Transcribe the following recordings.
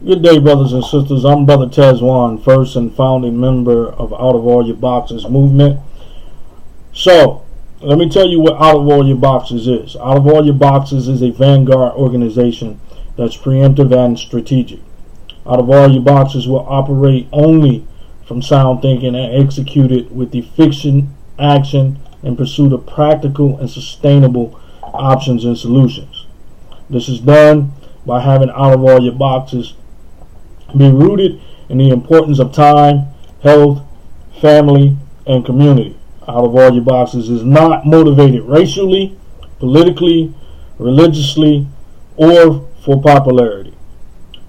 Good day, brothers and sisters. I'm Brother Tesjuan, first and founding member of Out of All Your Boxes movement. So, let me tell you what Out of All Your Boxes is. Out of All Your Boxes is a vanguard organization that's preemptive and strategic. Out of All Your Boxes will operate only from sound thinking and execute it with efficient action in pursuit of practical and sustainable options and solutions. This is done by having Out of All Your Boxes be rooted in the importance of time, health, family, and community. Out of All Your Boxes is not motivated racially, politically, religiously, or for popularity.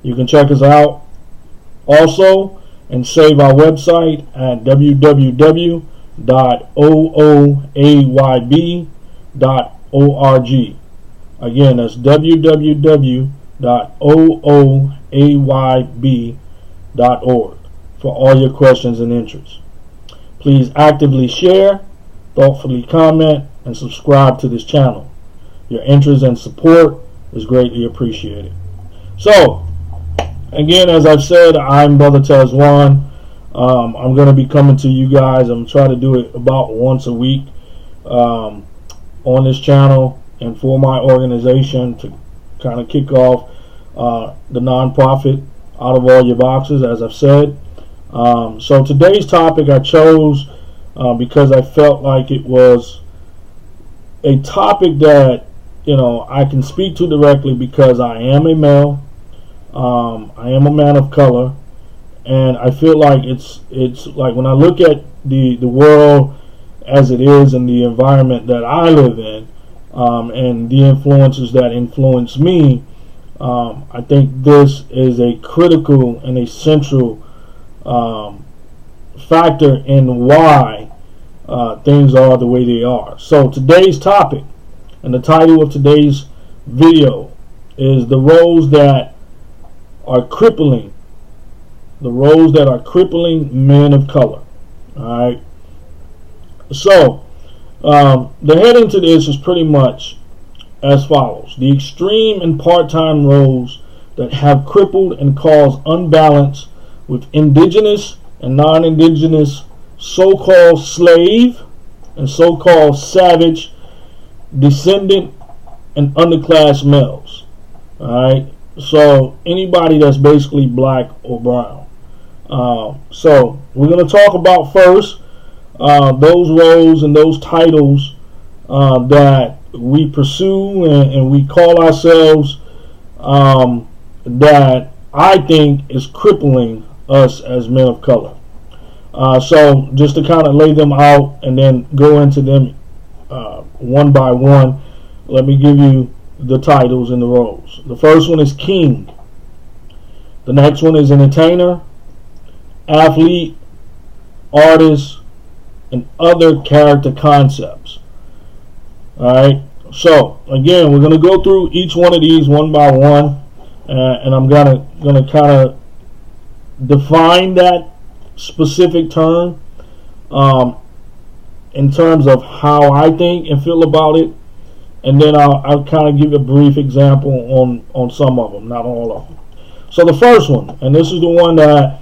You can check us out also and save our website at www.ooayb.org. Again, that's www.ooayb.org for all your questions and interests. Please actively share, thoughtfully comment, and subscribe to this channel. Your interest and support is greatly appreciated. So, again, as I've said, I'm Brother Tesjuan. I'm going to be coming to you guys. I'm trying to do it about once a week on this channel and for my organization to kind of kick off the nonprofit Out of All Your Boxes, as I've said. So today's topic I chose because I felt like it was a topic that I can speak to directly because I am a male, I am a man of color, and I feel like it's like when I look at the world as it is and the environment that I live in, and the influences that influence me, I think this is a critical and a central factor in why things are the way they are. So today's topic and the title of today's video is the roles that are crippling men of color. Alright, so the heading to this is pretty much as follows: the extreme and part-time roles that have crippled and caused unbalance with indigenous and non-indigenous so-called slave and so-called savage, descendant, and underclass males. Alright, so anybody that's basically black or brown. So we're going to talk about first those roles and those titles that we pursue and we call ourselves, that I think is crippling us as men of color. So just to kind of lay them out and then go into them one by one, let me give you the titles and the roles. The first one is king. The next one is entertainer, athlete, artist, and other character concepts. Alright, so again, we're going to go through each one of these one by one, and I'm gonna kind of define that specific term in terms of how I think and feel about it, and then I'll kind of give a brief example on some of them, not all of them. So the first one, and this is the one that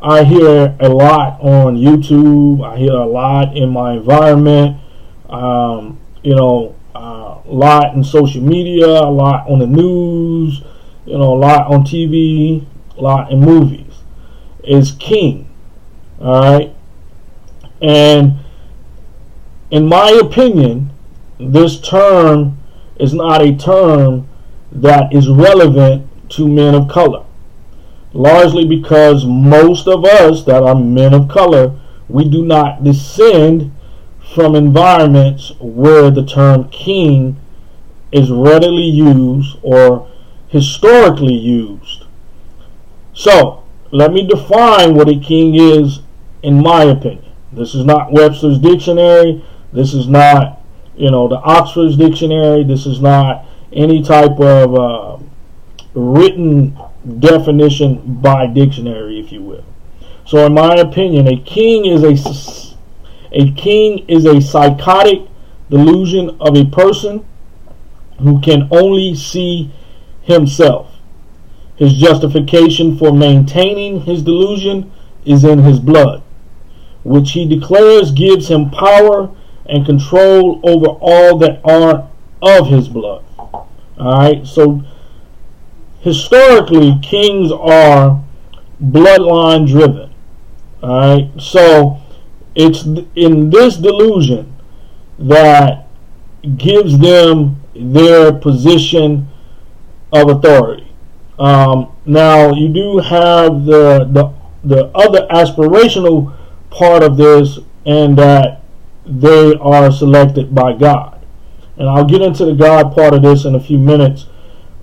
I hear a lot on YouTube, I hear a lot in my environment, a lot in social media, a lot on the news, a lot on TV, a lot in movies, is king. Alright? And in my opinion, this term is not a term that is relevant to men of color. Largely because most of us that are men of color, we do not descend from environments where the term king is readily used or historically used. So, let me define what a king is in my opinion. This is not Webster's dictionary. This is not, the Oxford's dictionary. This is not any type of written definition by dictionary, if you will. So in my opinion, a king is a psychotic delusion of a person who can only see himself. His justification for maintaining his delusion is in his blood, which he declares gives him power and control over all that are of his blood. Alright, so historically, kings are bloodline driven. Alright, so it's in this delusion that gives them their position of authority. Now you do have the other aspirational part of this, and that they are selected by God. And I'll get into the God part of this in a few minutes.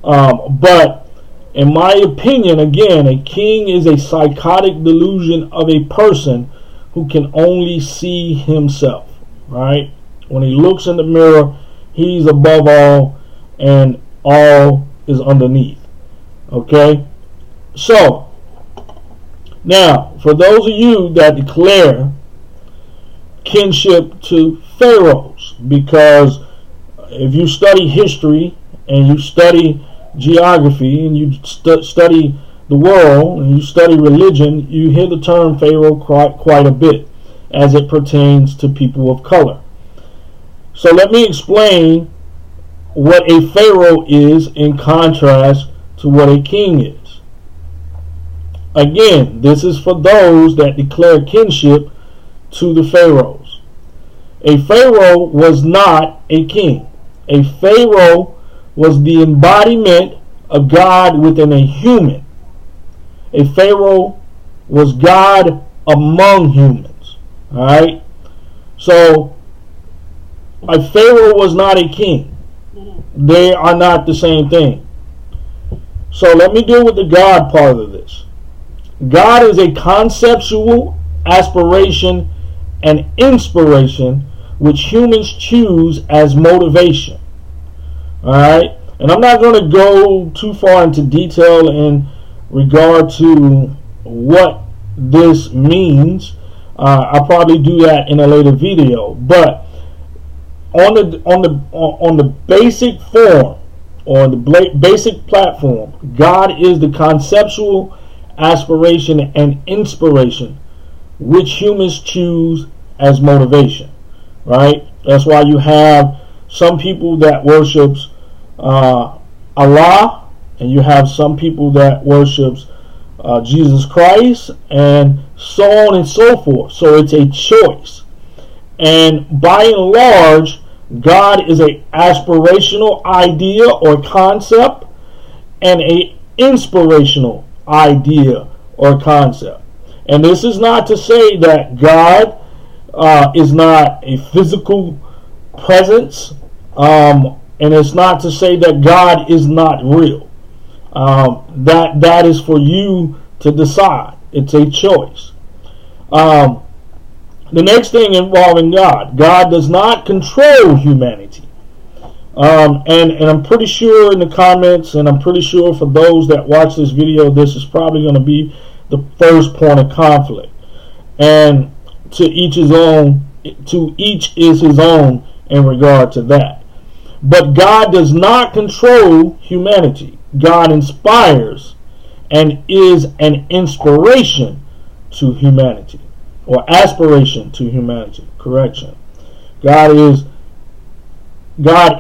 But in my opinion, again, a king is a psychotic delusion of a person who can only see himself. Right? When he looks in the mirror, he's above all, and all is underneath. Okay? So, now, for those of you that declare kinship to pharaohs, because if you study history and you study geography and you study the world and you study religion, you hear the term pharaoh quite a bit as it pertains to people of color. So let me explain what a pharaoh is in contrast to what a king is. Again, this is for those that declare kinship to the pharaohs. A pharaoh was not a king. A pharaoh was the embodiment of God within a human. A pharaoh was God among humans. Alright? So, a pharaoh was not a king. They are not the same thing. So let me deal with the God part of this. God is a conceptual aspiration and inspiration which humans choose as motivation. Alright? And I'm not going to go too far into detail in regard to what this means. I'll probably do that in a later video. But on the basic form, or the basic platform, God is the conceptual aspiration and inspiration which humans choose as motivation. Right? That's why you have some people that worships Allah, and you have some people that worships Jesus Christ, and so on and so forth. So it's a choice. And by and large, God is an aspirational idea or concept and an inspirational idea or concept. And this is not to say that God is not a physical presence, and it's not to say that God is not real. That is for you to decide. It's a choice. The next thing involving God does not control humanity. And I'm pretty sure in the comments, and I'm pretty sure for those that watch this video, this is probably going to be the first point of conflict. And to each is his own in regard to that. But God does not control humanity. God inspires and is an inspiration to humanity, or aspiration to humanity. Correction. God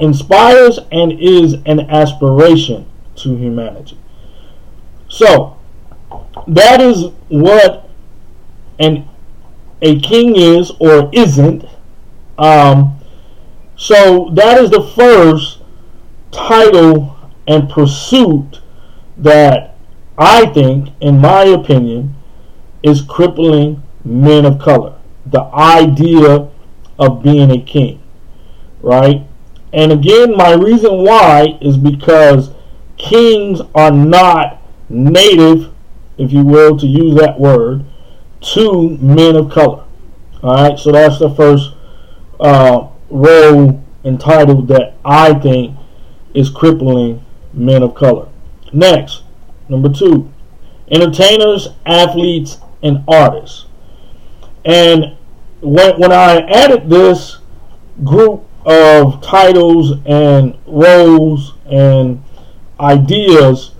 inspires and is an aspiration to humanity. So that is what a king is or isn't. So that is the first title and pursuit that I think, in my opinion, is crippling men of color. The idea of being a king, right? And again, my reason why is because kings are not native, if you will, to use that word, to men of color. Alright, so that's the first role and title that I think is crippling men of color. Next, number 2, entertainers, athletes, and artists. And when I added this group of titles and roles and ideas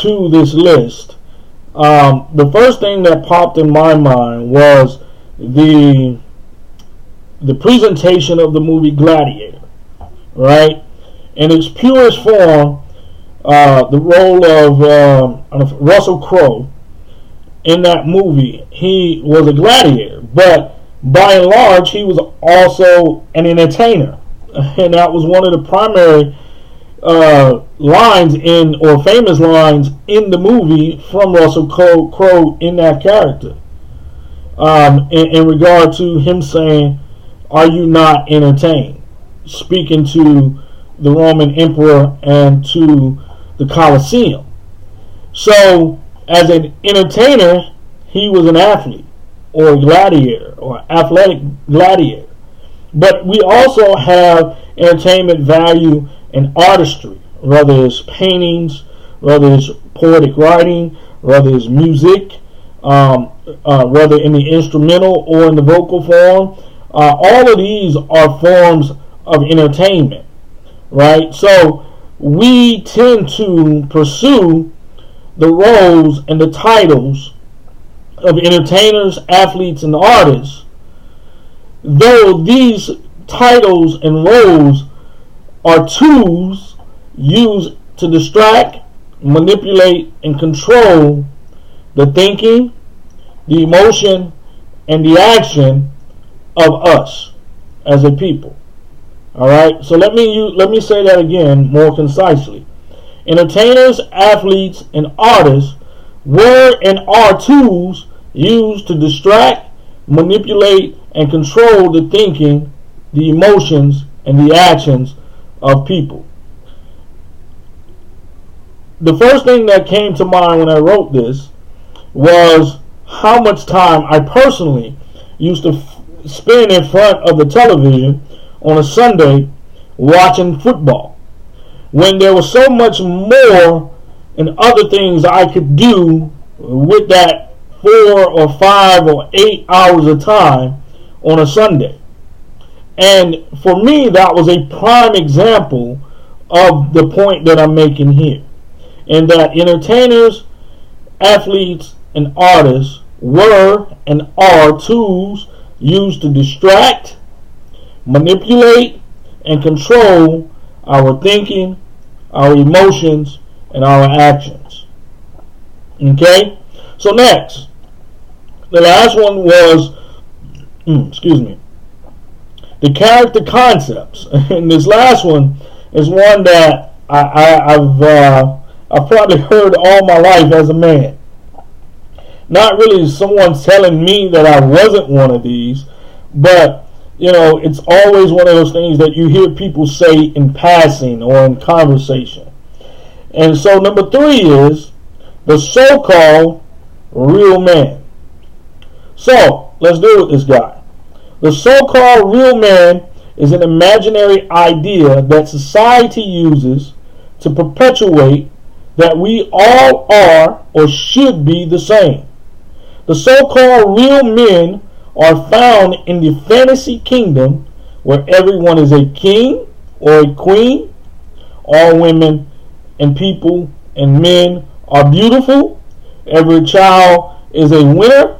to this list, the first thing that popped in my mind was the presentation of the movie Gladiator, right? In its purest form, the role of Russell Crowe in that movie, he was a gladiator, but by and large, he was also an entertainer, and that was one of the primary lines or famous lines in the movie from Russell Crowe in that character, in regard to him saying, "Are you not entertained?" Speaking to the Roman emperor and to the Colosseum. So, as an entertainer, he was an athlete or a gladiator or athletic gladiator. But we also have entertainment value in artistry, whether it's paintings, whether it's poetic writing, whether it's music, whether in the instrumental or in the vocal form. All of these are forms of entertainment, right? So we tend to pursue the roles and the titles of entertainers, athletes, and artists, though these titles and roles are tools used to distract, manipulate, and control the thinking, the emotion, and the action of us as a people. All right, so let me say that again more concisely. Entertainers, athletes, and artists were and are tools used to distract, manipulate, and control the thinking, the emotions, and the actions of people. The first thing that came to mind when I wrote this was how much time I personally used to spend in front of the television on a Sunday watching football, when there was so much more and other things I could do with that 4 or 5 or 8 hours of time on a Sunday. And for me, that was a prime example of the point that I'm making here, and that entertainers, athletes, and artists were and are tools used to distract, manipulate, and control our thinking, our emotions, and our actions. Okay? So next, the last one was, the character concepts. And this last one is one that I've probably heard all my life as a man. Not really someone telling me that I wasn't one of these, but it's always one of those things that you hear people say in passing or in conversation. And so number 3 is the so-called real man. So let's deal with this guy. The so-called real man is an imaginary idea that society uses to perpetuate that we all are or should be the same. The so-called real men are found in the fantasy kingdom where everyone is a king or a queen. All women and people and men are beautiful. Every child is a winner.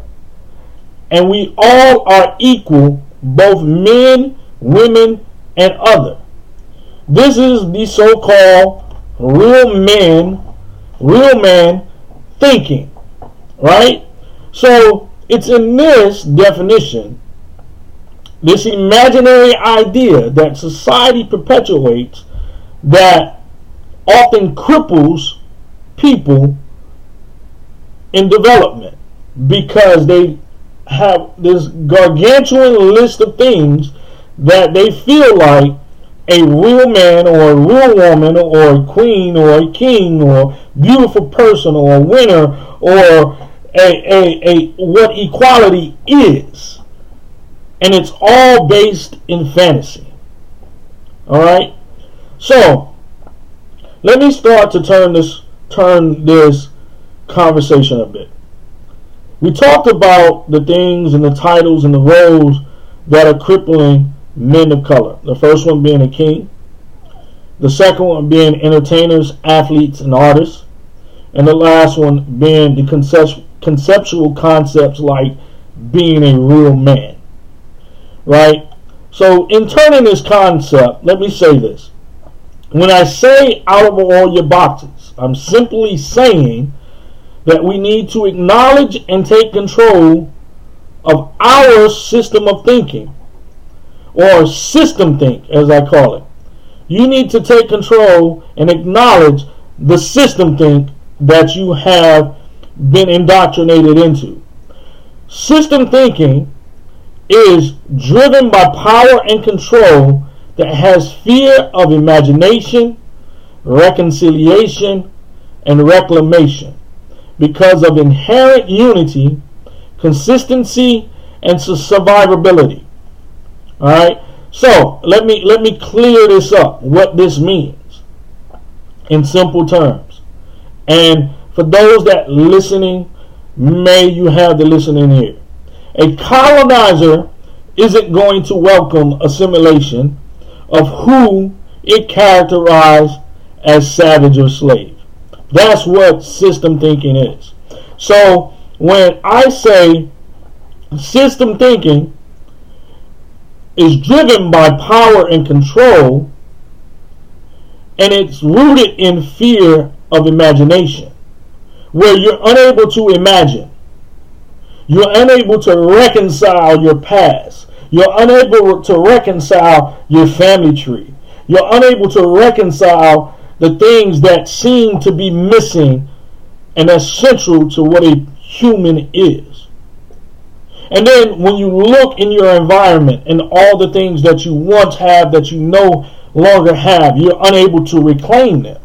And we all are equal, both men, women, and other. This is the so-called real man thinking, right? So it's in this definition, this imaginary idea that society perpetuates, that often cripples people in development, because they have this gargantuan list of things that they feel like a real man or a real woman or a queen or a king or beautiful person or a winner or a what equality is. And it's all based in fantasy. Alright? So let me start to turn this conversation a bit. We talked about the things and the titles and the roles that are crippling men of color. The first one being a king. The second one being entertainers, athletes, and artists. and the last one being the conceptual concepts like being a real man, right? So in turning this concept, let me say this. When I say out of all your boxes, I'm simply saying that we need to acknowledge and take control of our system of thinking, or system think as I call it. You need to take control and acknowledge the system think that you have been indoctrinated into. System thinking is driven by power and control that has fear of imagination, reconciliation, and reclamation because of inherent unity, consistency, and survivability. All right. So let me clear this up. What this means in simple terms, and for those that listening, may you have the listening ear. A colonizer isn't going to welcome assimilation of who it characterized as savage or slave. That's what system thinking is. So when I say system thinking is driven by power and control, and it's rooted in fear of imagination, where you're unable to imagine, you're unable to reconcile your past, you're unable to reconcile your family tree, you're unable to reconcile the things that seem to be missing and essential to what a human is. And then when you look in your environment and all the things that you once have that you no longer have, you're unable to reclaim them.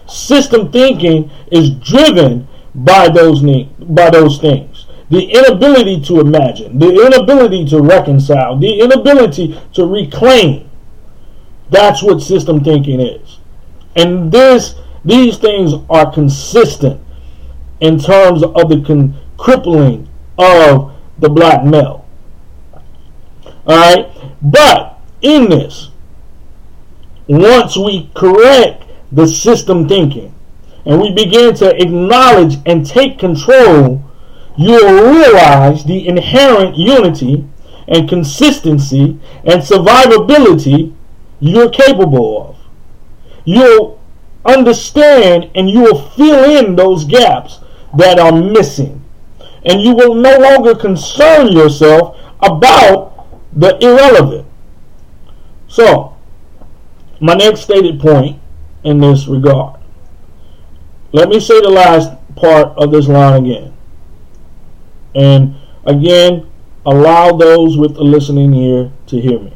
System thinking is driven by those things. The inability to imagine, the inability to reconcile, the inability to reclaim. That's what system thinking is. And these things are consistent in terms of the crippling of the black male. Alright? But in this, once we correct the system thinking and we begin to acknowledge and take control, you'll realize the inherent unity and consistency and survivability you're capable of. You'll understand and you will fill in those gaps that are missing. And you will no longer concern yourself about the irrelevant. So, my next stated point in this regard. Let me say the last part of this line again. And again, allow those with a listening ear to hear me.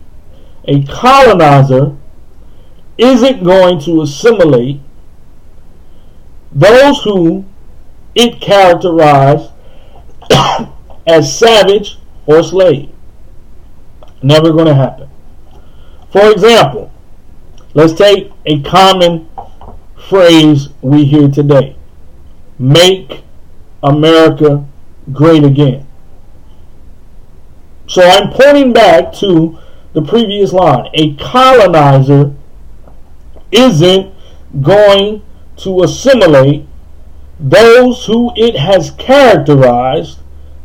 A colonizer isn't going to assimilate those who it characterized as savage or slave. Never going to happen. For example, let's take a common phrase we hear today. Make America great again. So I'm pointing back to the previous line. A colonizer isn't going to assimilate those who it has characterized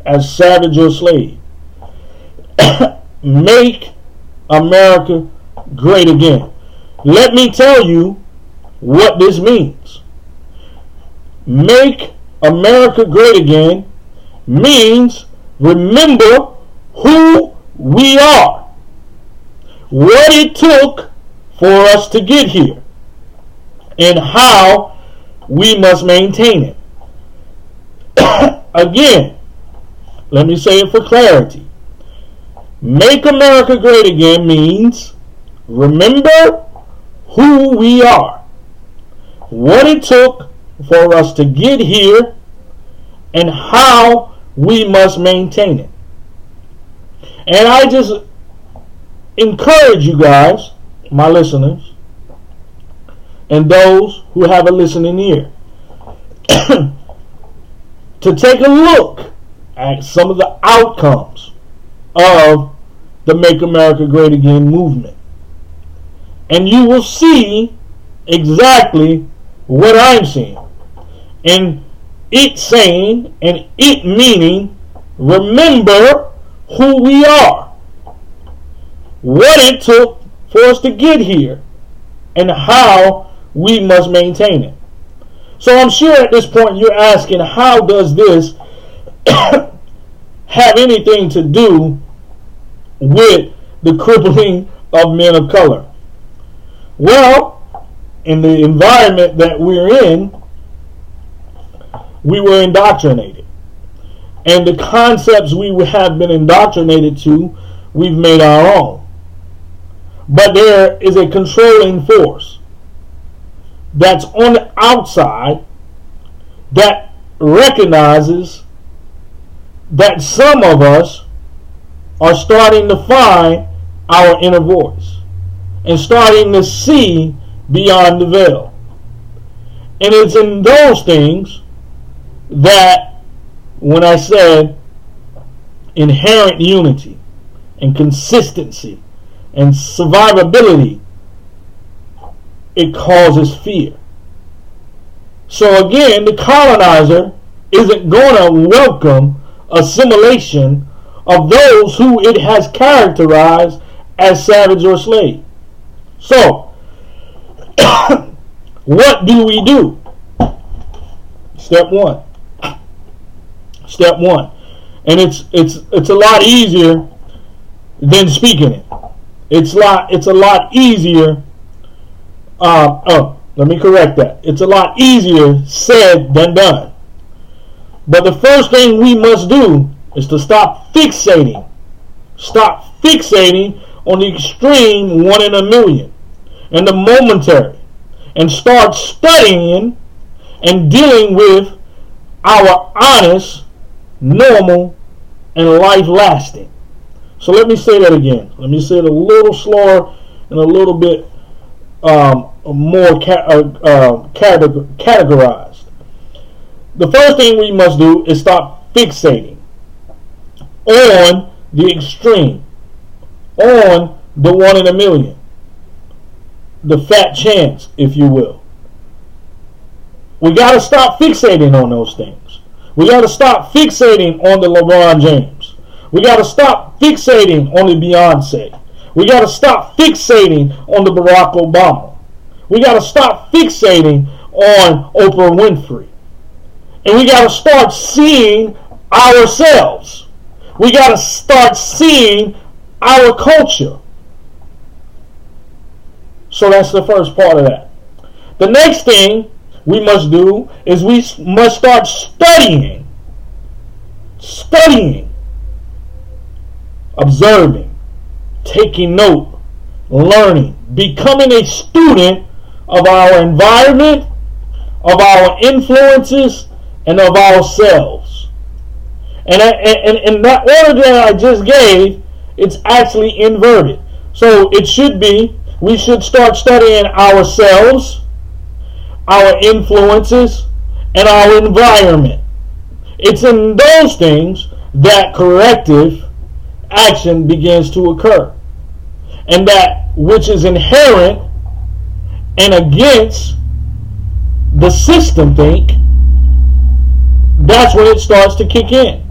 as savage or slave. Make America great again. Let me tell you what this means. Make America great again means remember who we are, what it took for us to get here, and how we must maintain it. Again, let me say it for clarity. Make America great again means remember who we are, what it took for us to get here, and how we must maintain it. And I just encourage you guys, my listeners, and those who have a listening ear, to take a look at some of the outcomes of the Make America Great Again movement. And you will see exactly what I'm seeing. And it saying and it meaning, remember who we are, what it took for us to get here, and how we must maintain it. So I'm sure at this point you're asking, how does this have anything to do with the crippling of men of color? Well, in the environment that we're in, we were indoctrinated. And the concepts we have been indoctrinated to, we've made our own. But there is a controlling force that's on the outside that recognizes that some of us are starting to find our inner voice and starting to see beyond the veil. And it's in those things that, when I said inherent unity and consistency and survivability, it causes fear. So again, the colonizer isn't going to welcome assimilation of those who it has characterized as savage or slave. So, what do we do? Step one. And it's a lot easier than speaking it. It's a lot easier. Let me correct that. It's a lot easier said than done. But the first thing we must do is to stop fixating. Stop fixating on the extreme 1 in a million and the momentary, and start studying and dealing with our honest, normal, and life-lasting. So let me say that again. Let me say it a little slower and a little bit more categorized. The first thing we must do is stop fixating on the extreme, on the 1 in a million, the fat chance, if you will. We got to stop fixating on those things. We got to stop fixating on the LeBron James. We got to stop fixating on the Beyonce. We got to stop fixating on the Barack Obama. We got to stop fixating on Oprah Winfrey. And we got to start seeing ourselves. We got to start seeing our culture. So that's the first part of that. The next thing we must do is we must start studying, observing, taking note, learning, becoming a student of our environment, of our influences, and of ourselves. And in that order that I just gave, it's actually inverted. So it should be, we should start studying ourselves, our influences, and our environment. It's in those things that corrective action begins to occur. And that which is inherent and against the system think, that's when it starts to kick in.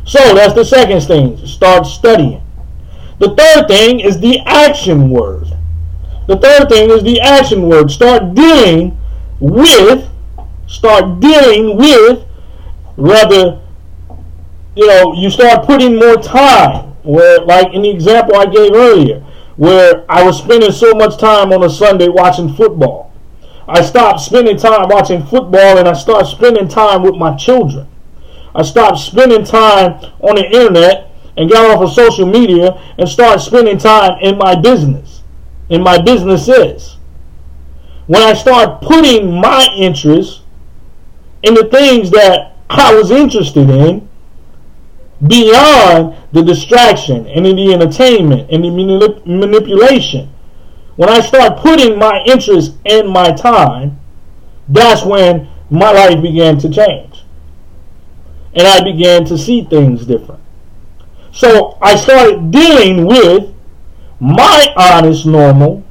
So that's the second thing. Start studying. The third thing is the action word. Start dealing with, rather, you start putting more time. Where, like in the example I gave earlier, where I was spending so much time on a Sunday watching football. I stopped spending time watching football and I started spending time with my children. I stopped spending time on the internet and got off of social media and started spending time in my business, in my businesses. When I started putting my interest in the things that I was interested in, beyond the distraction and in the entertainment and the manipulation, when I start putting my interest and my time, that's when my life began to change. And I began to see things different. So I started dealing with my honest, normal,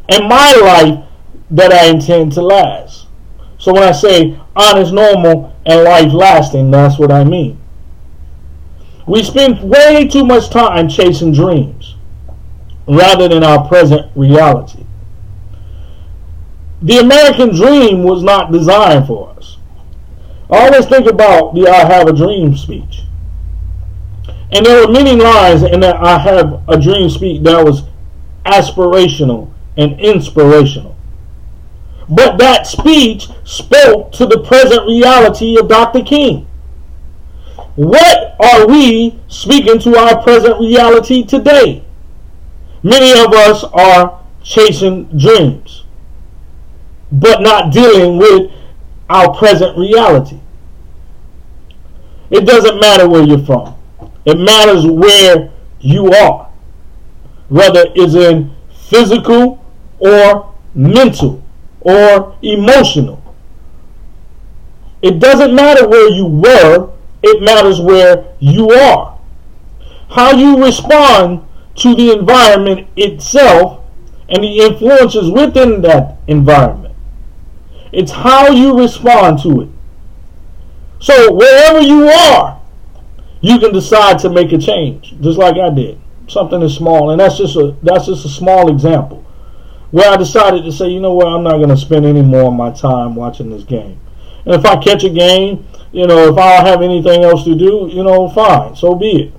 and my life that I intend to last. So when I say honest, normal, and life lasting, that's what I mean. We spend way too much time chasing dreams rather than our present reality. The American dream was not designed for us. I always think about the I Have a Dream speech. And there were many lines in that I Have a Dream speech that was aspirational and inspirational. But that speech spoke to the present reality of Dr. King. What are we speaking to our present reality today? Many of us are chasing dreams, but not dealing with our present reality. It doesn't matter where you're from. It matters where you are, whether it's in physical or mental or emotional. It doesn't matter where you were, it matters where you are. How you respond to the environment itself and the influences within that environment. It's how you respond to it. So wherever you are, you can decide to make a change, just like I did. Something is small, and that's just a small example where I decided to say, you know what, I'm not going to spend any more of my time watching this game. And if I catch a game, if I don't have anything else to do, fine, so be it.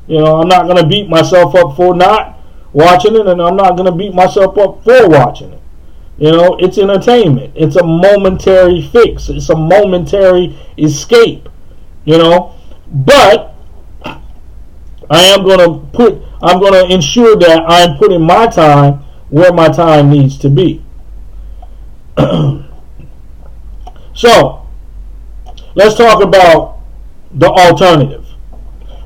I'm not going to beat myself up for not watching it, and I'm not going to beat myself up for watching it. It's entertainment. It's a momentary fix. It's a momentary escape. But I'm going to ensure that I'm putting my time where my time needs to be. So, let's talk about the alternative.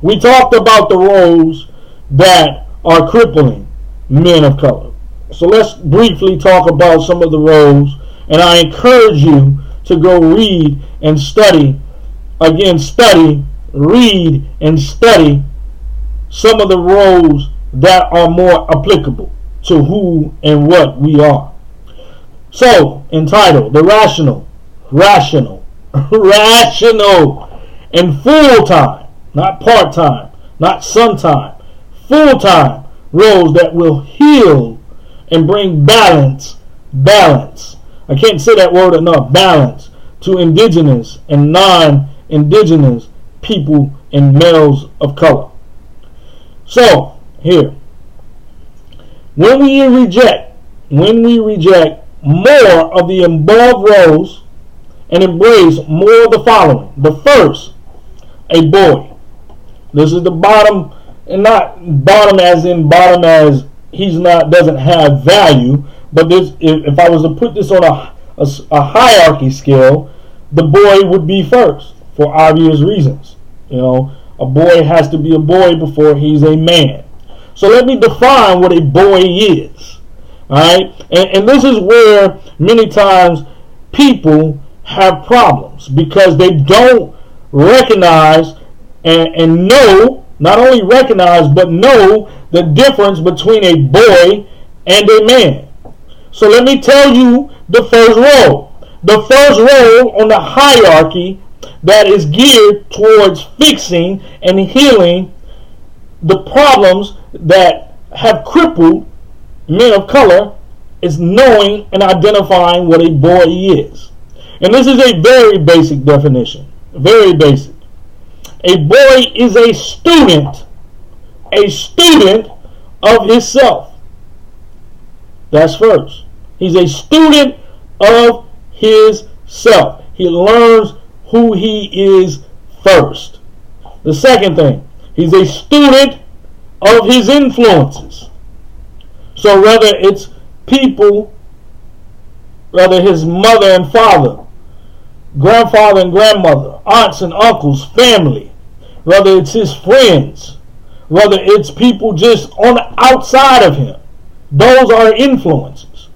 We talked about the roles that are crippling men of color. So let's briefly talk about some of the roles, and I encourage you to go read and study. Again, read and study some of the roles that are more applicable to who and what we are. So, entitled, the rational, and full-time, not part-time, not sometime, full-time roles that will heal and bring balance. I can't say that word enough, balance, to indigenous and non-indigenous people and males of color. So, here, when we reject more of the above roles and embrace more of the following. The first, a boy. This is the bottom, and not bottom as in bottom as doesn't have value, but this, if I was to put this on a hierarchy scale, the boy would be first for obvious reasons. A boy has to be a boy before he's a man. So let me define what a boy is. Alright? And this is where many times people have problems, because they don't recognize and know, not only recognize, but know the difference between a boy and a man. So let me tell you the first role. The first role on the hierarchy that is geared towards fixing and healing the problems that have crippled men of color is knowing and identifying what a boy is. And this is a very basic definition. Very basic. A boy is a student of himself. That's first. He's a student of himself. He learns who he is first. The second thing, he's a student of his influences. So whether it's people, whether his mother and father, grandfather and grandmother, aunts and uncles, family, whether it's his friends, whether it's people just on the outside of him, those are influences.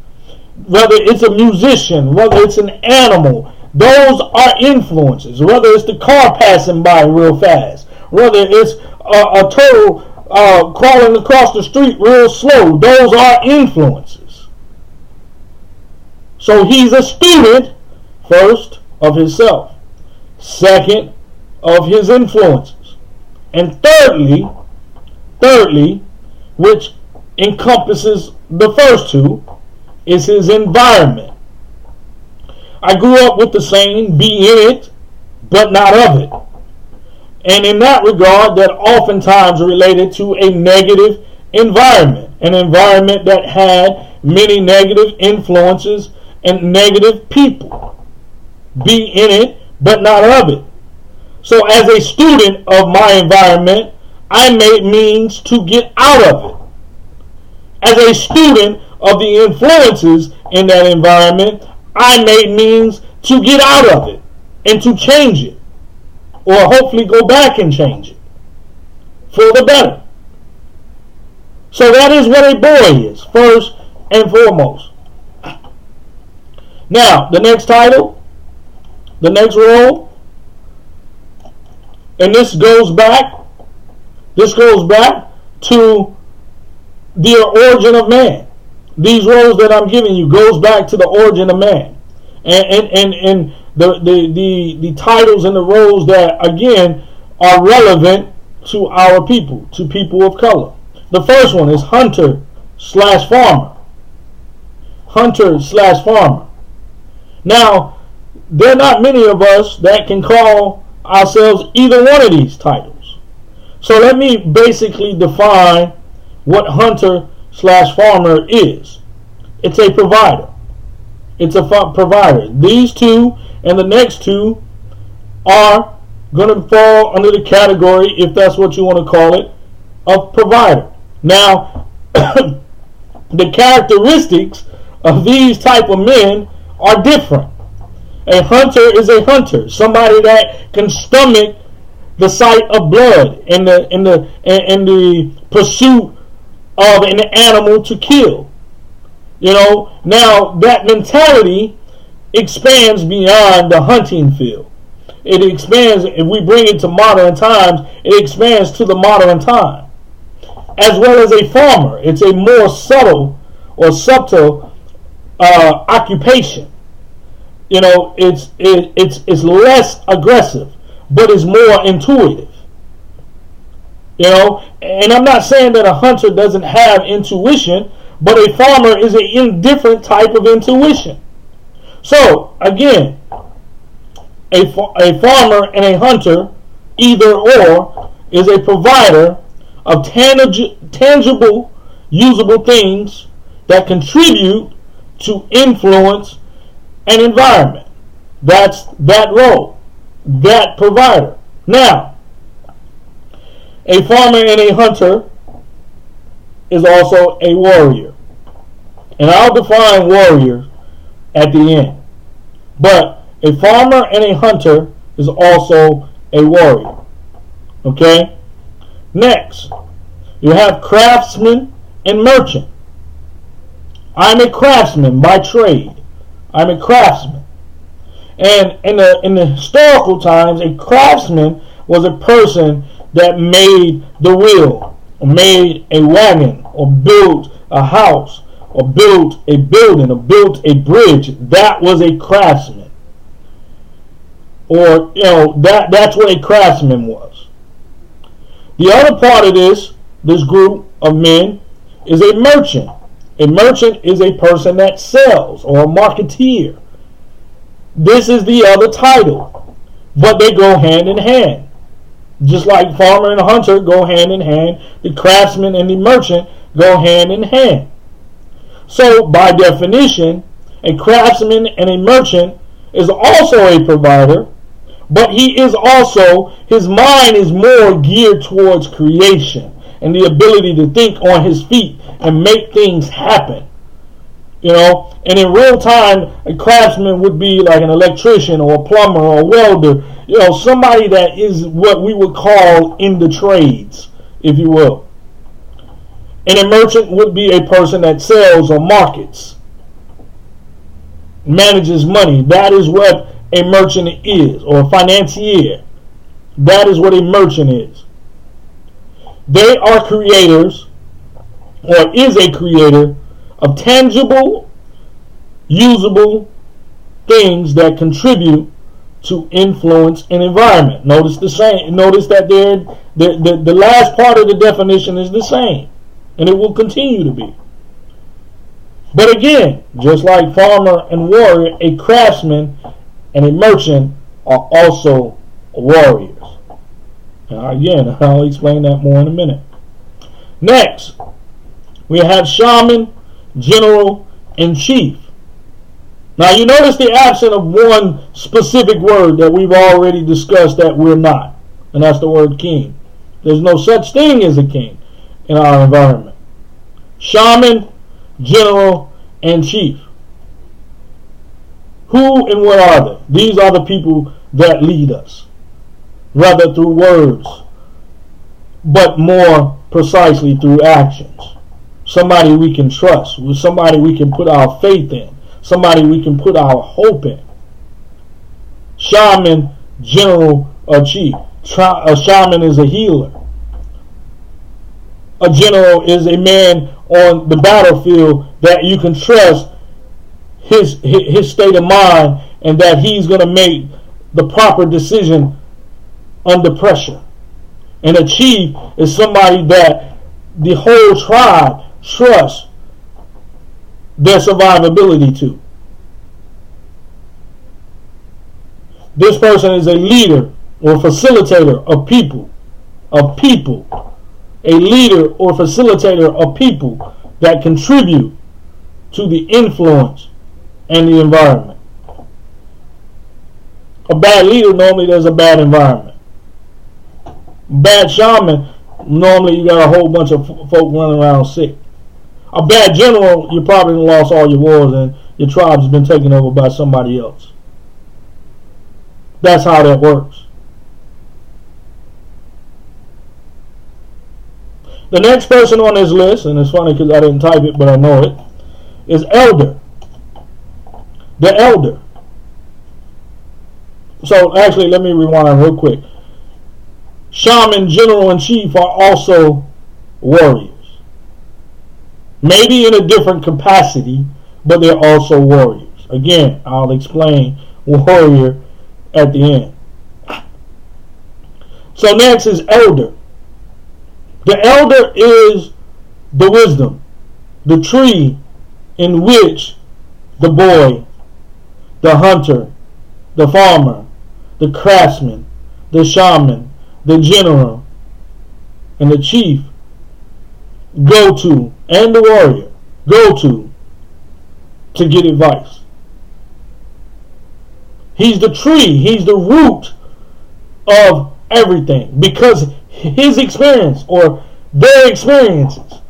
Whether it's a musician, whether it's an animal, those are influences. Whether it's the car passing by real fast, whether it's a turtle crawling across the street real slow, those are influences. So he's a student First, of himself. Second, of his influences. And thirdly, which encompasses the first two, is his environment. I grew up with the saying, be in it, but not of it. And in that regard, that oftentimes related to a negative environment, an environment that had many negative influences and negative people. Be in it, but not of it. So as a student of my environment, I made means to get out of it. As a student of the influences in that environment, I made means to get out of it and to change it, or hopefully go back and change it for the better. So that is what a boy is, first and foremost. Now, the next title, the next role, and this goes back to the origin of man. These roles that I'm giving you goes back to the origin of man, and the titles and the roles that again are relevant to our people, to people of color. The first one is hunter/farmer. Hunter/farmer. Now, there are not many of us that can call ourselves either one of these titles. So let me basically define what hunter/farmer is. It's a provider. It's a provider. These two and the next two are going to fall under the category, if that's what you want to call it, of provider. Now, the characteristics of these type of men are different. A hunter is a hunter, somebody that can stomach the sight of blood and the pursuit of an animal to kill. You know, now that mentality expands beyond the hunting field. It expands, if we bring it to modern times, it expands to the modern time. As well as a farmer, it's a more subtle occupation. You know, it's less aggressive, but it's more intuitive. You know, and I'm not saying that a hunter doesn't have intuition, but a farmer is a different type of intuition. So again, a farmer and a hunter, either or, is a provider of tangible, usable things that contribute to influence an environment. That's that role, that provider. Now, a farmer and a hunter is also a warrior. And I'll define warrior at the end. But a farmer and a hunter is also a warrior. Okay? Next, you have craftsman and merchant. I'm a craftsman by trade. I'm a craftsman. And in the historical times, a craftsman was a person that made the wheel, or made a wagon, or built a house, or built a building, or built a bridge. That was a craftsman. Or, you know, that's what a craftsman was. The other part of this group of men is a merchant. A merchant is a person that sells, or a marketeer. This is the other title, but they go hand in hand. Just like farmer and hunter go hand in hand, the craftsman and the merchant go hand in hand. So by definition, a craftsman and a merchant is also a provider, but he is also, his mind is more geared towards creation and the ability to think on his feet and make things happen. You know, and in real time, a craftsman would be like an electrician or a plumber or a welder. You know, somebody that is what we would call in the trades, if you will. And a merchant would be a person that sells or markets, manages money. That is what a merchant is, or a financier. That is what a merchant is. They are creators, or is a creator, of tangible, usable things that contribute to influence and environment. Notice the same. Notice that the last part of the definition is the same, and it will continue to be. But again, just like farmer and warrior, a craftsman and a merchant are also warriors. Now again, I'll explain that more in a minute. Next, we have shaman, general, and chief. Now you notice the absence of one specific word that we've already discussed that we're not, and that's the word king. There's no such thing as a king in our environment. Shaman, general, and chief. Who and what are they? These are the people that lead us, rather through words, but more precisely through actions. Somebody we can trust, somebody we can put our faith in, somebody we can put our hope in. Shaman, general, or chief. A shaman is a healer. A general is a man on the battlefield that you can trust his state of mind and that he's going to make the proper decision under pressure. And a chief is somebody that the whole tribe trusts their survivability to. This person is a leader or facilitator of people. A leader or facilitator of people that contribute to the influence and the environment. A bad leader, normally there's a bad environment. Bad shaman, normally you got a whole bunch of folk running around sick. A bad general, you probably lost all your wars and your tribe's been taken over by somebody else. That's how that works. The next person on this list, and it's funny because I didn't type it but I know it, is elder. The elder. So actually, let me rewind real quick. Shaman, general, and chief are also warriors. Maybe in a different capacity, but they're also warriors. Again, I'll explain warrior at the end. So next is elder. The elder is the wisdom, the tree in which the boy, the hunter, the farmer, the craftsman, the shaman, the general, and the chief go to, and the warrior go to get advice. He's the tree, he's the root of everything, because his experience or their experiences,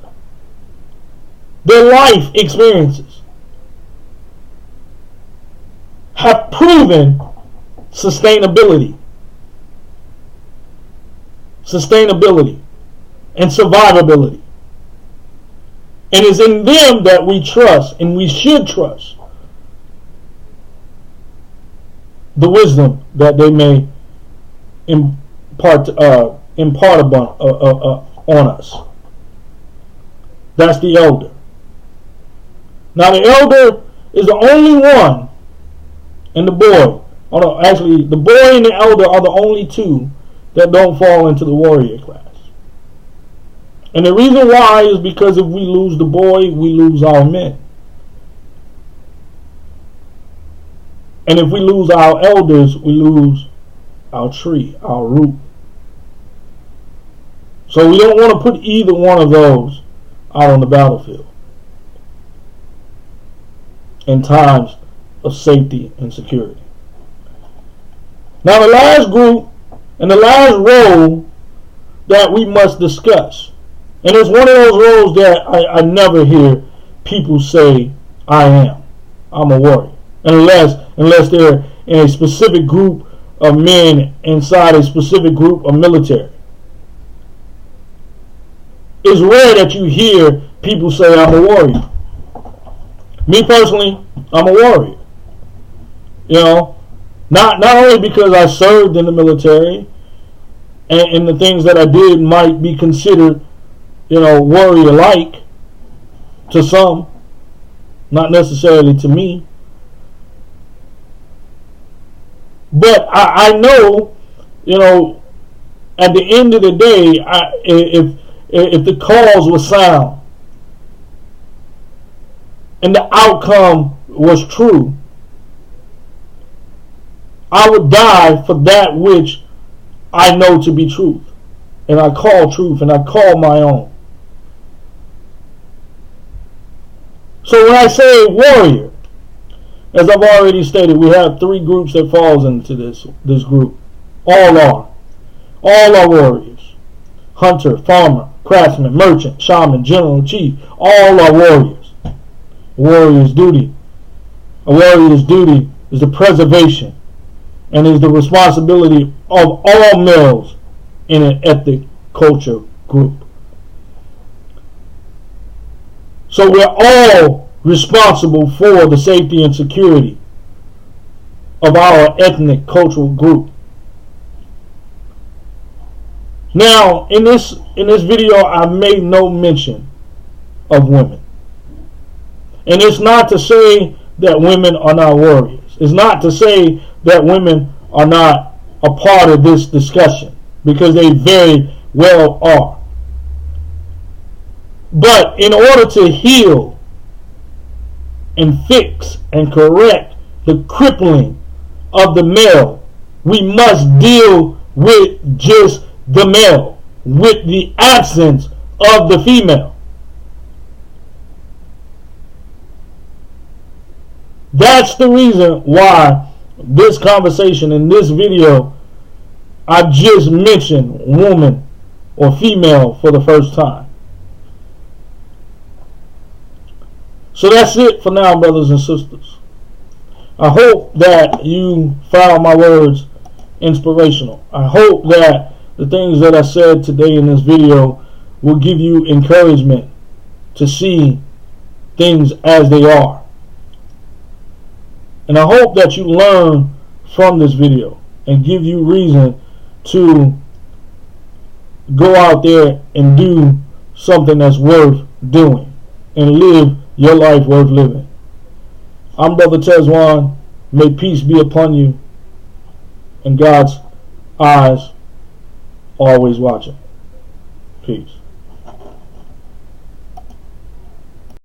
their life experiences, have proven sustainability and survivability. And it's in them that we trust, and we should trust the wisdom that they may impart on us. That's the elder. Now the elder is the only one, and the boy. Oh no, actually, the boy and the elder are the only two that don't fall into the warrior class. And the reason why is because if we lose the boy, we lose our men. And if we lose our elders, we lose our tree, our root. So we don't want to put either one of those out on the battlefield in times of safety and security. Now the last group and the last role that we must discuss, and it's one of those roles that I never hear people say, I'm a warrior, unless they're in a specific group of men inside a specific group of military. It's rare that you hear people say, I'm a warrior. Me personally, I'm a warrior. You know, not only because I served in the military and the things that I did might be considered, warrior-like to some, not necessarily to me. But I know, at the end of the day, if the cause was sound and the outcome was true, I would die for that which I know to be truth, and I call truth, and I call my own. So when I say warrior, as I've already stated, we have three groups that falls into this group. All are warriors. Hunter, farmer, craftsman, merchant, shaman, general, chief. All are warriors. A warrior's duty is the preservation and is the responsibility of all males in an ethnic culture group. So we're all responsible for the safety and security of our ethnic cultural group. Now, in this video, I made no mention of women. And it's not to say that women are not warriors. It's not to say that women are not a part of this discussion, because they very well are. But in order to heal and fix and correct the crippling of the male, we must deal with just the male, with the absence of the female. That's the reason why this conversation in this video, I just mentioned woman or female for the first time. So that's it for now, brothers and sisters. I hope that you found my words inspirational. I hope that the things that I said today in this video will give you encouragement to see things as they are. And I hope that you learn from this video and give you reason to go out there and do something that's worth doing and live your life worth living. I'm Brother Tesjuan. May peace be upon you and God's eyes always watching. Peace.